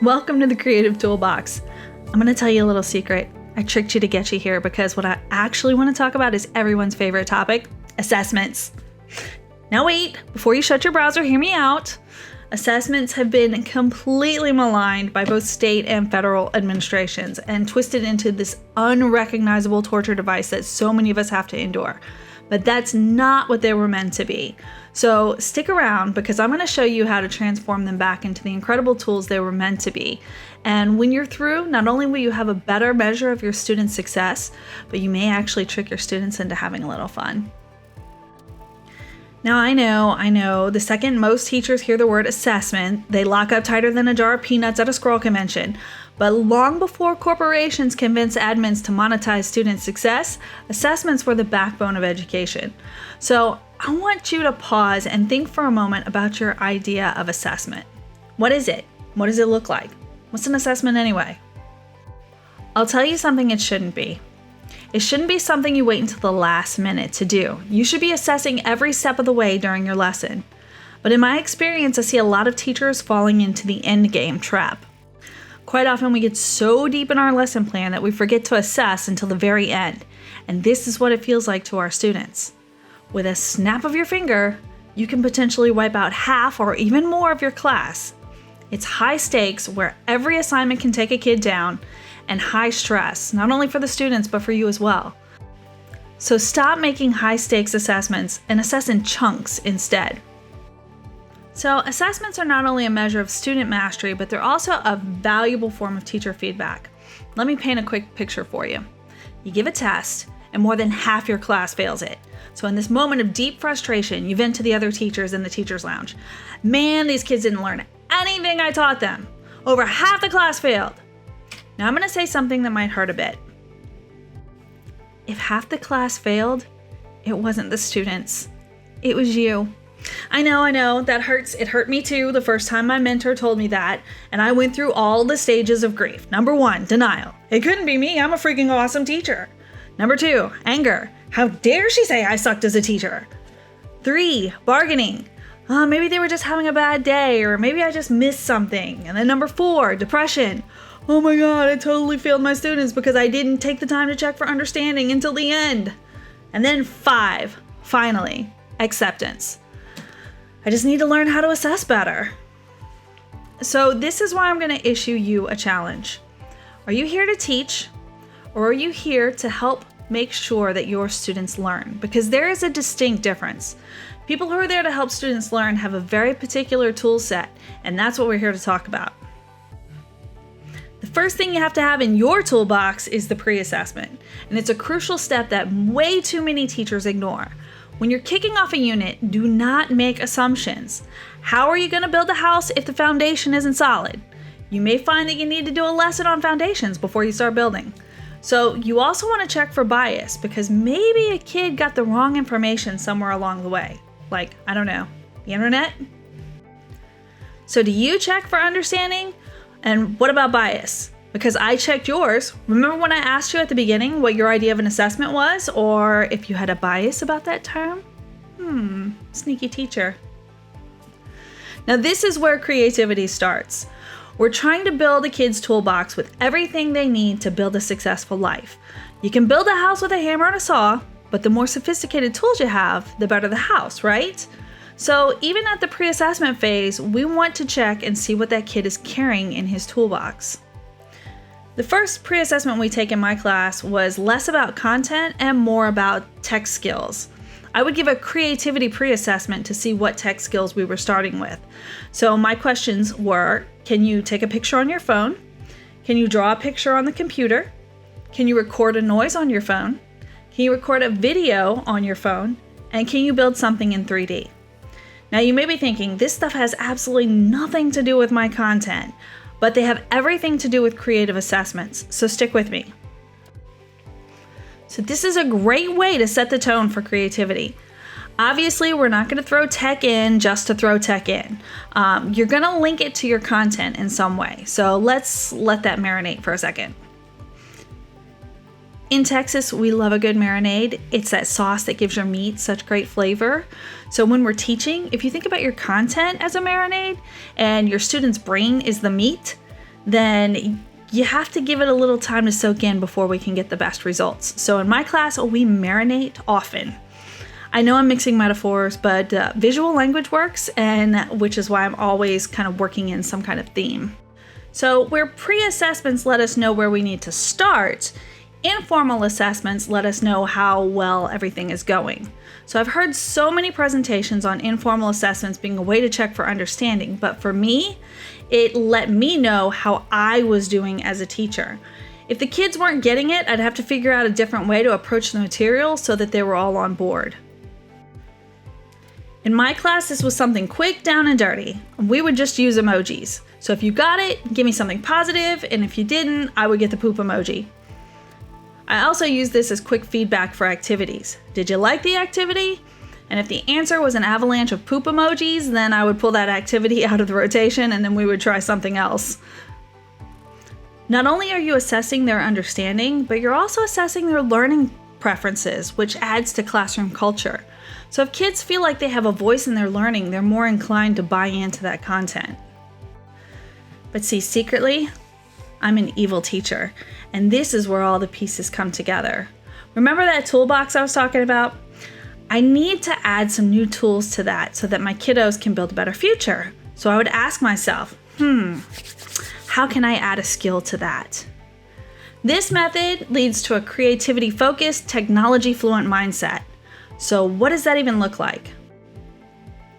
Welcome to the Creative Toolbox. I'm going to tell you a little secret. I tricked you to get you here because what I actually want to talk about is everyone's favorite topic, assessments. Now wait, before you shut your browser, hear me out. Assessments have been completely maligned by both state and federal administrations and twisted into this unrecognizable torture device that so many of us have to endure. But that's not what they were meant to be. So stick around because I'm going to show you how to transform them back into the incredible tools they were meant to be. And when you're through, not only will you have a better measure of your students' success, but you may actually trick your students into having a little fun. Now I know, the second most teachers hear the word assessment, they lock up tighter than a jar of peanuts at a squirrel convention. But long before corporations convinced admins to monetize student success, assessments were the backbone of education. So I want you to pause and think for a moment about your idea of assessment. What is it? What does it look like? What's an assessment anyway? I'll tell you something it shouldn't be. It shouldn't be something you wait until the last minute to do. You should be assessing every step of the way during your lesson. But in my experience, I see a lot of teachers falling into the end game trap. Quite often we get so deep in our lesson plan that we forget to assess until the very end. And this is what it feels like to our students. With a snap of your finger, you can potentially wipe out half or even more of your class. It's high stakes where every assignment can take a kid down, and high stress, not only for the students, but for you as well. So stop making high stakes assessments and assess in chunks instead. So assessments are not only a measure of student mastery, but they're also a valuable form of teacher feedback. Let me paint a quick picture for you. You give a test, and more than half your class fails it. So in this moment of deep frustration, you vent to the other teachers in the teacher's lounge. Man, these kids didn't learn anything I taught them. Over half the class failed. Now I'm going to say something that might hurt a bit. If half the class failed, it wasn't the students. It was you. I know, that hurts. It hurt me too the first time my mentor told me that, and I went through all the stages of grief. Number 1, denial. It couldn't be me. I'm a freaking awesome teacher. Number 2, anger. How dare she say I sucked as a teacher? 3, bargaining. Maybe they were just having a bad day, or maybe I just missed something. And then number 4, depression. Oh my God, I totally failed my students because I didn't take the time to check for understanding until the end. And then 5, finally, acceptance. I just need to learn how to assess better. So this is why I'm going to issue you a challenge. Are you here to teach, or are you here to help make sure that your students learn? Because there is a distinct difference. People who are there to help students learn have a very particular tool set, and that's what we're here to talk about. The first thing you have to have in your toolbox is the pre-assessment, and it's a crucial step that way too many teachers ignore. When you're kicking off a unit, do not make assumptions. How are you going to build a house if the foundation isn't solid? You may find that you need to do a lesson on foundations before you start building. So you also want to check for bias because maybe a kid got the wrong information somewhere along the way. Like, I don't know, the internet? So do you check for understanding? And what about bias? Because I checked yours. Remember when I asked you at the beginning what your idea of an assessment was, or if you had a bias about that term? Sneaky teacher. Now this is where creativity starts. We're trying to build a kid's toolbox with everything they need to build a successful life. You can build a house with a hammer and a saw, but the more sophisticated tools you have, the better the house, right? So even at the pre-assessment phase, we want to check and see what that kid is carrying in his toolbox. The first pre-assessment we take in my class was less about content and more about tech skills. I would give a creativity pre-assessment to see what tech skills we were starting with. So my questions were, can you take a picture on your phone? Can you draw a picture on the computer? Can you record a noise on your phone? Can you record a video on your phone? And can you build something in 3D? Now you may be thinking, this stuff has absolutely nothing to do with my content, but they have everything to do with creative assessments, so stick with me. So this is a great way to set the tone for creativity. Obviously, we're not going to throw tech in just to throw tech in. You're going to link it to your content in some way, so let's let that marinate for a second. In Texas, we love a good marinade. It's that sauce that gives your meat such great flavor. So when we're teaching, if you think about your content as a marinade and your student's brain is the meat, then you have to give it a little time to soak in before we can get the best results. So in my class, we marinate often. I know I'm mixing metaphors, but visual language works, and which is why I'm always kind of working in some kind of theme. So where pre-assessments let us know where we need to start, informal assessments let us know how well everything is going. So I've heard so many presentations on informal assessments being a way to check for understanding, but for me, it let me know how I was doing as a teacher. If the kids weren't getting it, I'd have to figure out a different way to approach the material so that they were all on board. In my class, this was something quick, down and dirty. We would just use emojis. So if you got it, give me something positive, and if you didn't, I would get the poop emoji. I also use this as quick feedback for activities. Did you like the activity? And if the answer was an avalanche of poop emojis, then I would pull that activity out of the rotation and then we would try something else. Not only are you assessing their understanding, but you're also assessing their learning preferences, which adds to classroom culture. So if kids feel like they have a voice in their learning, they're more inclined to buy into that content. But see, secretly, I'm an evil teacher, and this is where all the pieces come together. Remember that toolbox I was talking about? I need to add some new tools to that so that my kiddos can build a better future. So I would ask myself, how can I add a skill to that? This method leads to a creativity-focused, technology-fluent mindset. So what does that even look like?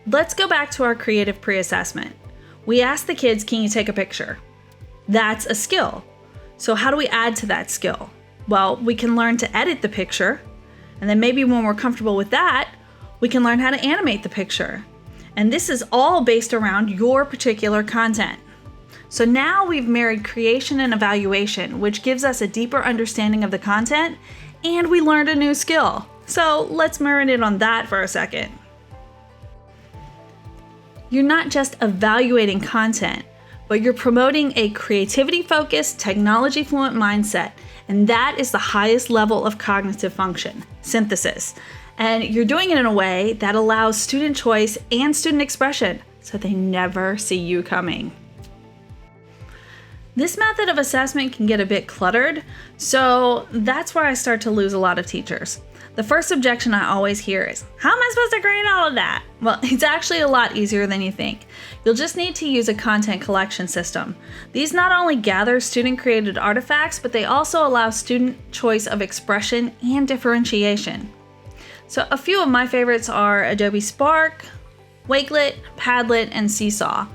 Let's go back to our creative pre-assessment. We asked the kids, can you take a picture? That's a skill. So how do we add to that skill? Well, we can learn to edit the picture, and then maybe when we're comfortable with that, we can learn how to animate the picture. And this is all based around your particular content. So now we've married creation and evaluation, which gives us a deeper understanding of the content, and we learned a new skill. So let's marinate on that for a second. You're not just evaluating content, but you're promoting a creativity-focused, technology-fluent mindset, and that is the highest level of cognitive function, synthesis. And you're doing it in a way that allows student choice and student expression, so they never see you coming. This method of assessment can get a bit cluttered, so that's where I start to lose a lot of teachers. The first objection I always hear is, how am I supposed to grade all of that? Well, it's actually a lot easier than you think. You'll just need to use a content collection system. These not only gather student-created artifacts, but they also allow student choice of expression and differentiation. So a few of my favorites are Adobe Spark, Wakelet, Padlet, and Seesaw.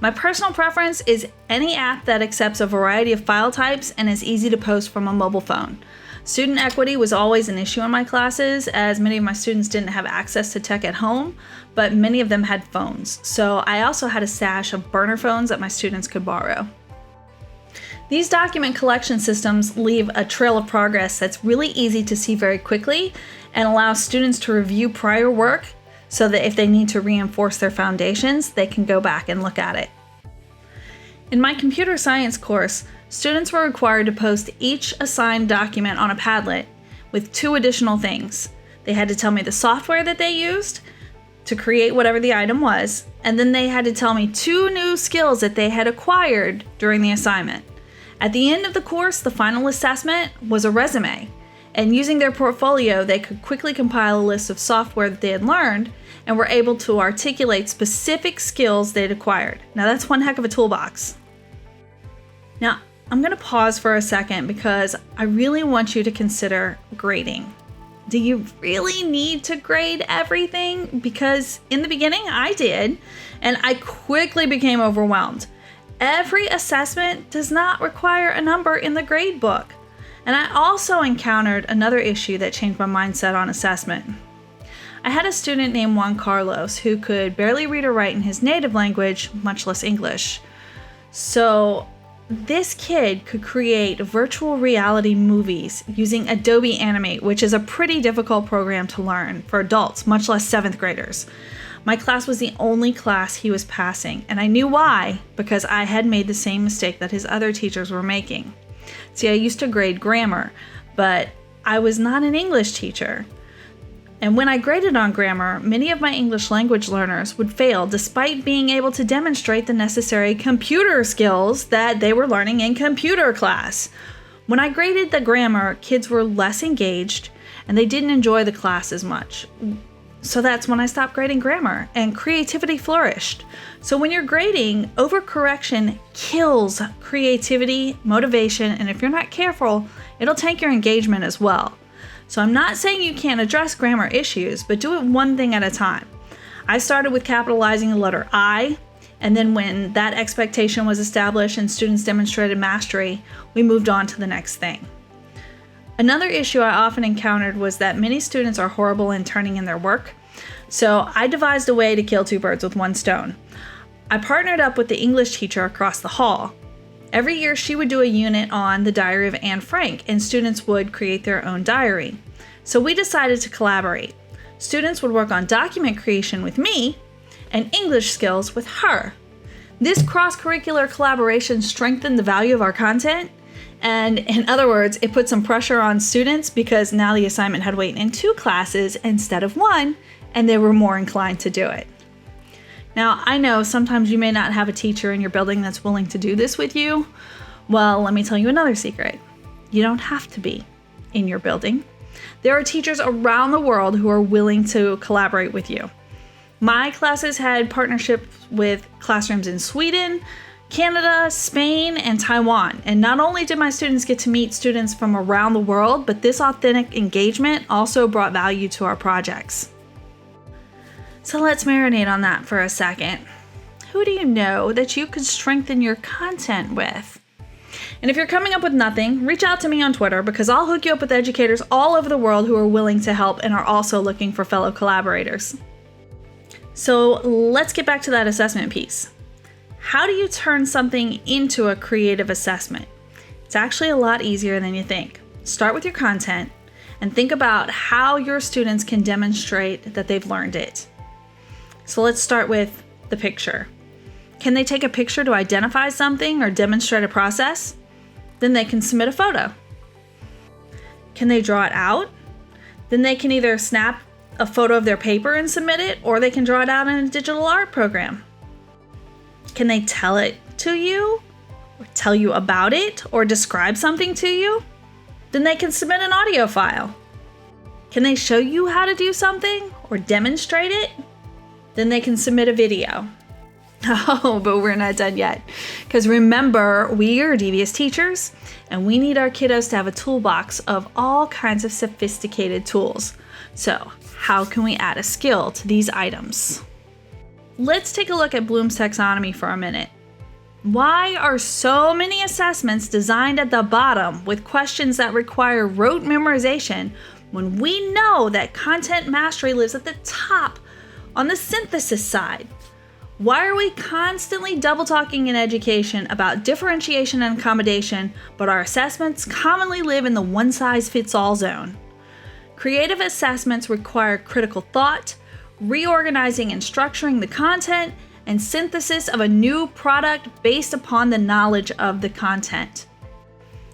My personal preference is any app that accepts a variety of file types and is easy to post from a mobile phone. Student equity was always an issue in my classes, as many of my students didn't have access to tech at home, but many of them had phones. So I also had a stash of burner phones that my students could borrow. These document collection systems leave a trail of progress that's really easy to see very quickly and allows students to review prior work so that if they need to reinforce their foundations, they can go back and look at it. In my computer science course, students were required to post each assigned document on a Padlet with 2 additional things. They had to tell me the software that they used to create whatever the item was, and then they had to tell me 2 new skills that they had acquired during the assignment. At the end of the course, the final assessment was a resume, and using their portfolio, they could quickly compile a list of software that they had learned and were able to articulate specific skills they'd acquired. Now that's one heck of a toolbox. Now, I'm going to pause for a second because I really want you to consider grading. Do you really need to grade everything? Because in the beginning I did, and I quickly became overwhelmed. Every assessment does not require a number in the grade book. And I also encountered another issue that changed my mindset on assessment. I had a student named Juan Carlos who could barely read or write in his native language, much less English. So this kid could create virtual reality movies using Adobe Animate, which is a pretty difficult program to learn for adults, much less 7th graders. My class was the only class he was passing, and I knew why, because I had made the same mistake that his other teachers were making. See, I used to grade grammar, but I was not an English teacher. And when I graded on grammar, many of my English language learners would fail despite being able to demonstrate the necessary computer skills that they were learning in computer class. When I graded the grammar, kids were less engaged and they didn't enjoy the class as much. So that's when I stopped grading grammar and creativity flourished. So when you're grading, overcorrection kills creativity, motivation, and if you're not careful, it'll tank your engagement as well. So I'm not saying you can't address grammar issues, but do it one thing at a time. I started with capitalizing the letter I, and then when that expectation was established and students demonstrated mastery, we moved on to the next thing. Another issue I often encountered was that many students are horrible in turning in their work, so I devised a way to kill two birds with one stone. I partnered up with the English teacher across the hall. Every year she would do a unit on the diary of Anne Frank, and students would create their own diary. So we decided to collaborate. Students would work on document creation with me and English skills with her. This cross-curricular collaboration strengthened the value of our content, and in other words, it put some pressure on students because now the assignment had weight in 2 classes instead of 1, and they were more inclined to do it. Now, I know sometimes you may not have a teacher in your building that's willing to do this with you. Well, let me tell you another secret. You don't have to be in your building. There are teachers around the world who are willing to collaborate with you. My classes had partnerships with classrooms in Sweden, Canada, Spain, and Taiwan. And not only did my students get to meet students from around the world, but this authentic engagement also brought value to our projects. So let's marinate on that for a second. Who do you know that you could strengthen your content with? And if you're coming up with nothing, reach out to me on Twitter because I'll hook you up with educators all over the world who are willing to help and are also looking for fellow collaborators. So let's get back to that assessment piece. How do you turn something into a creative assessment? It's actually a lot easier than you think. Start with your content and think about how your students can demonstrate that they've learned it. So let's start with the picture. Can they take a picture to identify something or demonstrate a process? Then they can submit a photo. Can they draw it out? Then they can either snap a photo of their paper and submit it, or they can draw it out in a digital art program. Can they tell it to you, or tell you about it, or describe something to you? Then they can submit an audio file. Can they show you how to do something or demonstrate it? Then they can submit a video. Oh, but we're not done yet. Because remember, we are devious teachers, and we need our kiddos to have a toolbox of all kinds of sophisticated tools. So, how can we add a skill to these items? Let's take a look at Bloom's taxonomy for a minute. Why are so many assessments designed at the bottom with questions that require rote memorization when we know that content mastery lives at the top on the synthesis side? Why are we constantly double talking in education about differentiation and accommodation, but our assessments commonly live in the one-size-fits-all zone? Creative assessments require critical thought, reorganizing and structuring the content, and synthesis of a new product based upon the knowledge of the content.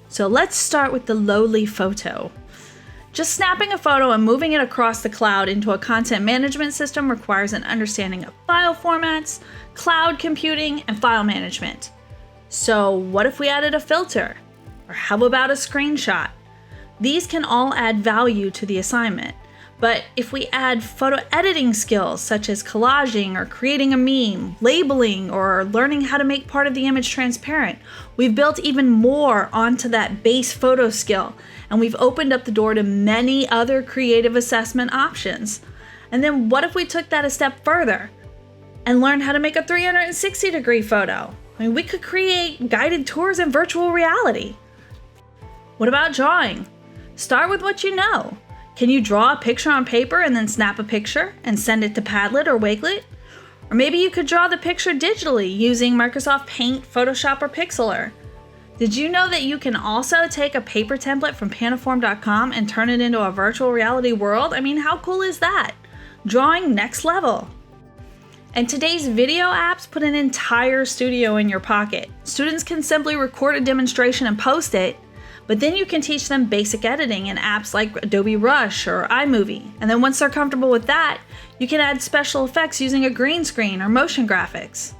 So let's start with the lowly photo. Just snapping a photo and moving it across the cloud into a content management system requires an understanding of file formats, cloud computing, and file management. So what if we added a filter? Or how about a screenshot? These can all add value to the assignment. But if we add photo editing skills such as collaging or creating a meme, labeling, or learning how to make part of the image transparent, we've built even more onto that base photo skill, and we've opened up the door to many other creative assessment options. And then what if we took that a step further and learned how to make a 360-degree photo? I mean, we could create guided tours in virtual reality. What about drawing? Start with what you know. Can you draw a picture on paper and then snap a picture and send it to Padlet or Wakelet? Or maybe you could draw the picture digitally using Microsoft Paint, Photoshop, or Pixlr. Did you know that you can also take a paper template from Panaform.com and turn it into a virtual reality world? I mean, how cool is that? Drawing next level. And today's video apps put an entire studio in your pocket. Students can simply record a demonstration and post it, But then you can teach them basic editing in apps like Adobe Rush or iMovie. And then once they're comfortable with that, you can add special effects using a green screen or motion graphics.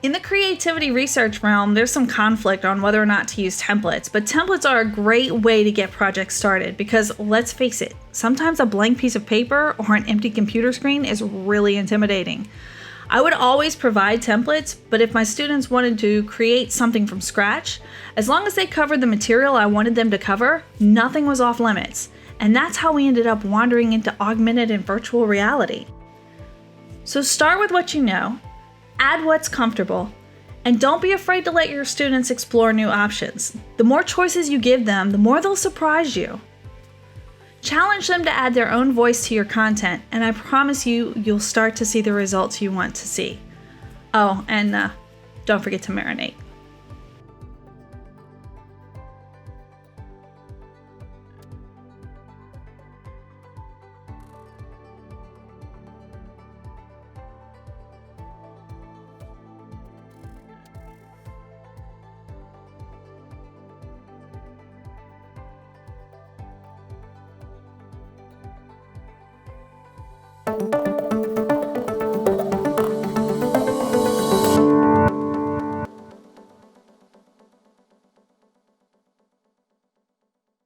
In the creativity research realm, there's some conflict on whether or not to use templates, but templates are a great way to get projects started because, let's face it, sometimes a blank piece of paper or an empty computer screen is really intimidating. I would always provide templates, but if my students wanted to create something from scratch, as long as they covered the material I wanted them to cover, nothing was off limits. And that's how we ended up wandering into augmented and virtual reality. So start with what you know, add what's comfortable, and don't be afraid to let your students explore new options. The more choices you give them, the more they'll surprise you. Challenge them to add their own voice to your content, and I promise you'll start to see the results you want to see. Oh, and don't forget to marinate.